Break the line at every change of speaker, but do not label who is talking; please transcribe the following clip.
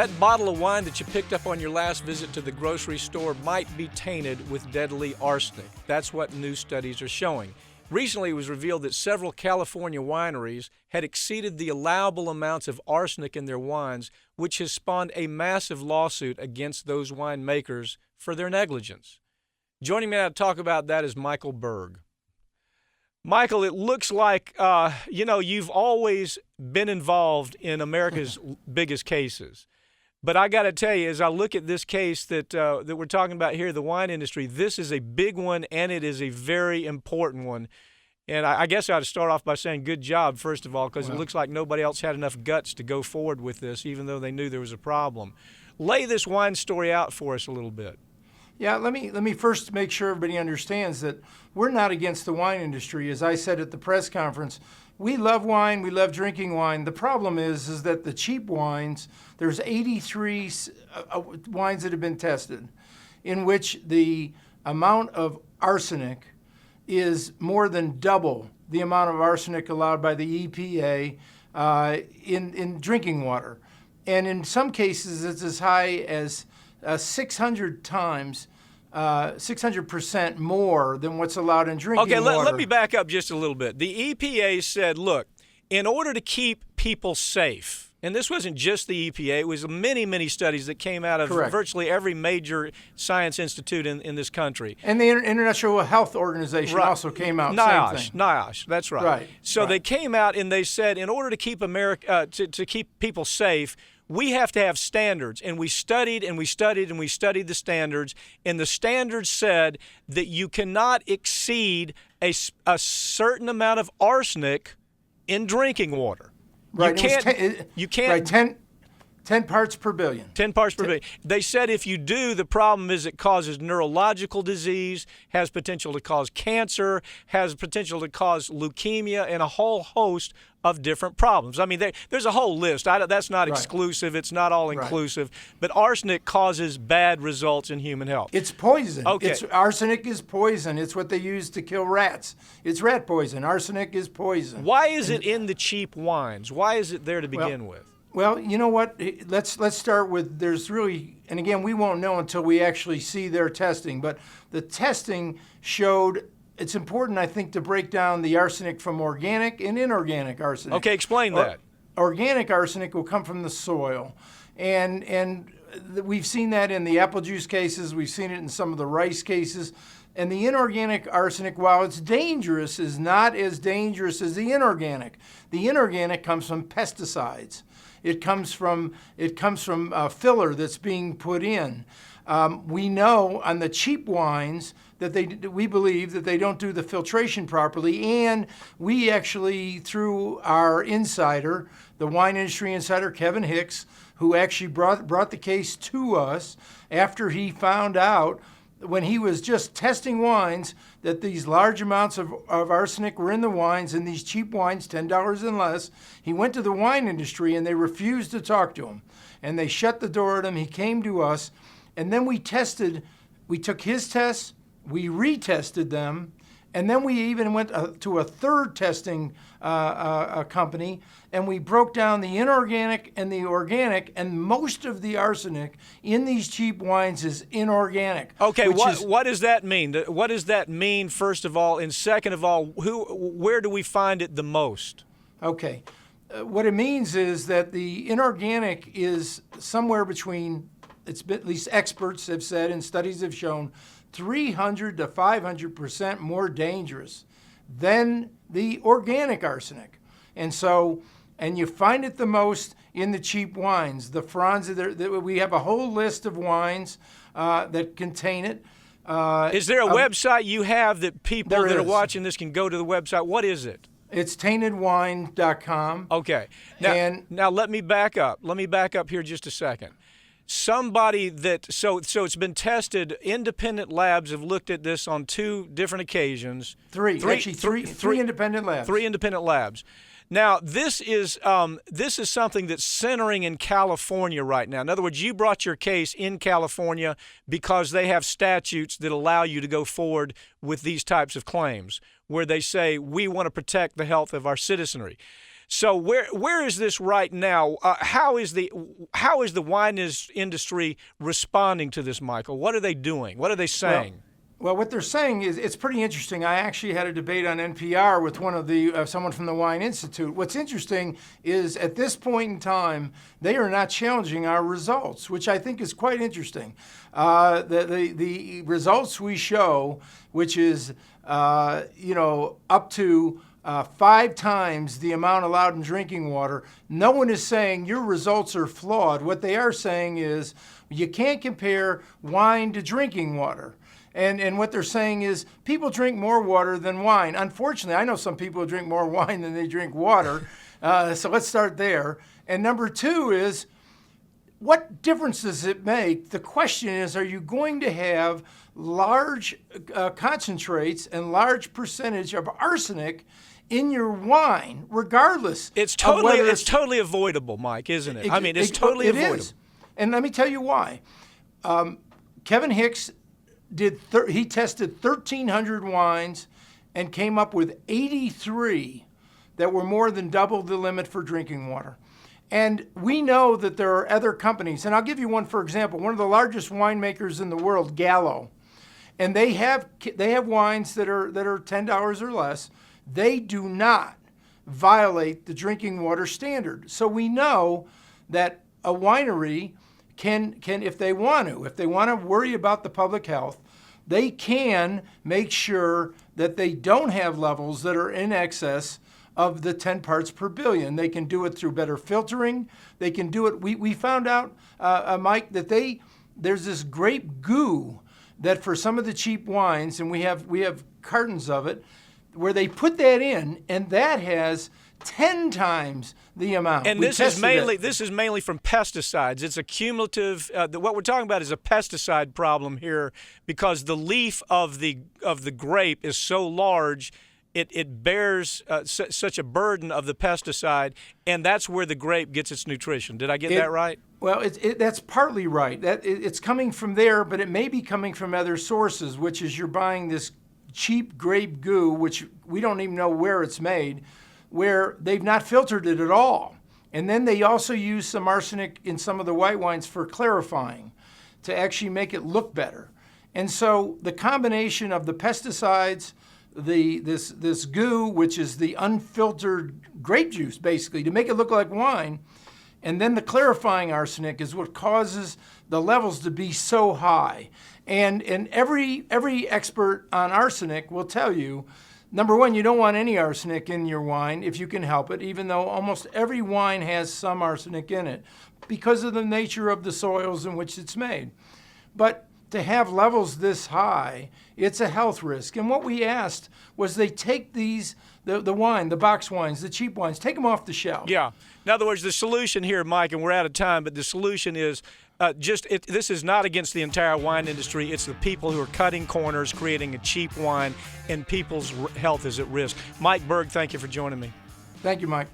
That bottle of wine that you picked up on your last visit to the grocery store might be tainted with deadly arsenic. That's what new studies are showing. Recently, it was revealed that several California wineries had exceeded the allowable amounts of arsenic in their wines, which has spawned a massive lawsuit against those winemakers for their negligence. Joining me now to talk about that is Michael Burg. Michael, it looks like, you've always been involved in America's biggest cases. But I got to tell you, as I look at this case that we're talking about here, the wine industry, this is a big one, and it is a very important one. And I guess I ought to start off by saying good job, first of all, because it looks like nobody else had enough guts to go forward with this, even though they knew there was a problem. Lay this wine story out for us a little bit.
Yeah, let me first make sure everybody understands that we're not against the wine industry. As I said at the press conference, we love wine, we love drinking wine. The problem is that the cheap wines, there's 83 wines that have been tested in which the amount of arsenic is more than double the amount of arsenic allowed by the EPA in drinking water. And in some cases, it's as high as 600 times, 600% more than what's allowed in drinking water.
Okay, let me back up just a little bit. The EPA said, look, in order to keep people safe, and this wasn't just the EPA, it was many, many studies that came out of virtually every major science institute in this country.
And the International Health Organization also came out,
NIOSH, that's right. So they came out and they said, in order to keep America, to keep people safe, we have to have standards, and we studied and we studied and we studied the standards, and the standards said that you cannot exceed a certain amount of arsenic in drinking water.
Right.
You can't.
Right, 10 parts per billion.
10 parts per billion. They said if you do, the problem is it causes neurological disease, has potential to cause cancer, has potential to cause leukemia, and a whole host of different problems. I mean, there's a whole list. That's not exclusive. It's not all inclusive. But arsenic causes bad results in human health.
It's poison.
Okay.
Arsenic is poison. It's what they use to kill rats. It's rat poison. Arsenic is poison.
Why is it in the cheap wines? Why is it there to begin with?
Well, you know what? Let's start with, there's really, and again, we won't know until we actually see their testing, but the testing showed, it's important, I think, to break down the arsenic from organic and inorganic arsenic.
Okay, explain that.
Organic arsenic will come from the soil, and we've seen that in the apple juice cases, we've seen it in some of the rice cases, and the inorganic arsenic, while it's dangerous, is not as dangerous as the inorganic. The inorganic comes from pesticides. It comes from filler that's being put in. We know on the cheap wines that we believe that they don't do the filtration properly, and we actually, through our insider, the wine industry insider Kevin Hicks, who actually brought the case to us after he found out when he was just testing wines that these large amounts of arsenic were in the wines, and these cheap wines, $10 and less. He went to the wine industry and they refused to talk to him. And they shut the door at him. He came to us, and then we took his tests, we retested them, and then we even went to a third testing company, and we broke down the inorganic and the organic, and most of the arsenic in these cheap wines is inorganic.
Okay, what does that mean? What does that mean, first of all? And second of all, where do we find it the most?
Okay. What it means is that the inorganic is somewhere between, at least experts have said and studies have shown, 300 to 500% more dangerous than the organic arsenic. And you find it the most in the cheap wines. The Franz, we have a whole list of wines that contain it.
Is there a website you have that people that are watching this can go to the website? What is it?
It's taintedwine.com.
Okay. Now let me back up. Let me back up here just a second. Somebody that, so it's been tested, independent labs have looked at this on 2 different occasions.
Three independent labs.
3 independent labs. Now, this is something that's centering in California right now. In other words, you brought your case in California because they have statutes that allow you to go forward with these types of claims, where they say, we want to protect the health of our citizenry. So where is this right now? How is the wine industry responding to this, Michael? What are they doing? What are they saying?
Well, what they're saying is it's pretty interesting. I actually had a debate on NPR with one of the someone from the Wine Institute. What's interesting is at this point in time, they are not challenging our results, which I think is quite interesting. The results we show, which is up to 5 times the amount allowed in drinking water, no one is saying your results are flawed. What they are saying is you can't compare wine to drinking water. And what they're saying is people drink more water than wine. Unfortunately, I know some people who drink more wine than they drink water. So let's start there. And number 2 is, what difference does it make? The question is, are you going to have large concentrates and large percentage of arsenic in your wine, regardless?
It's totally avoidable, Mike, isn't it? I mean, it's totally avoidable. It is.
And let me tell you why. Kevin Hicks he tested 1,300 wines and came up with 83 that were more than double the limit for drinking water. And we know that there are other companies, and I'll give you one for example. One of the largest winemakers in the world, Gallo, and they have wines that are $10 or less. They do not violate the drinking water standard. So we know that a winery can if they want to worry about the public health, they can make sure that they don't have levels that are in excess of the 10 parts per billion. They can do it through better filtering. They can do it. We found out, Mike, that there's this grape goo that for some of the cheap wines, and we have cartons of it, where they put that in, and that has 10 times the amount.
And this is mainly from pesticides. It's a cumulative. What we're talking about is a pesticide problem here, because the leaf of the grape is so large, it bears such a burden of the pesticide, and that's where the grape gets its nutrition. Did I get that right?
Well, that's partly right. It's coming from there, but it may be coming from other sources, which is you're buying this cheap grape goo, which we don't even know where it's made, where they've not filtered it at all. And then they also use some arsenic in some of the white wines for clarifying, to actually make it look better. And so the combination of the pesticides, this goo, which is the unfiltered grape juice, basically, to make it look like wine, and then the clarifying arsenic is what causes the levels to be so high. And every expert on arsenic will tell you, number one, you don't want any arsenic in your wine if you can help it, even though almost every wine has some arsenic in it because of the nature of the soils in which it's made. But to have levels this high, it's a health risk. And what we asked was they take the wine, the box wines, the cheap wines, take them off the shelf.
Yeah. In other words, the solution here, Mike, and we're out of time, but the solution is this is not against the entire wine industry. It's the people who are cutting corners, creating a cheap wine, and people's health is at risk. Mike Burg, thank you for joining me.
Thank you, Mike.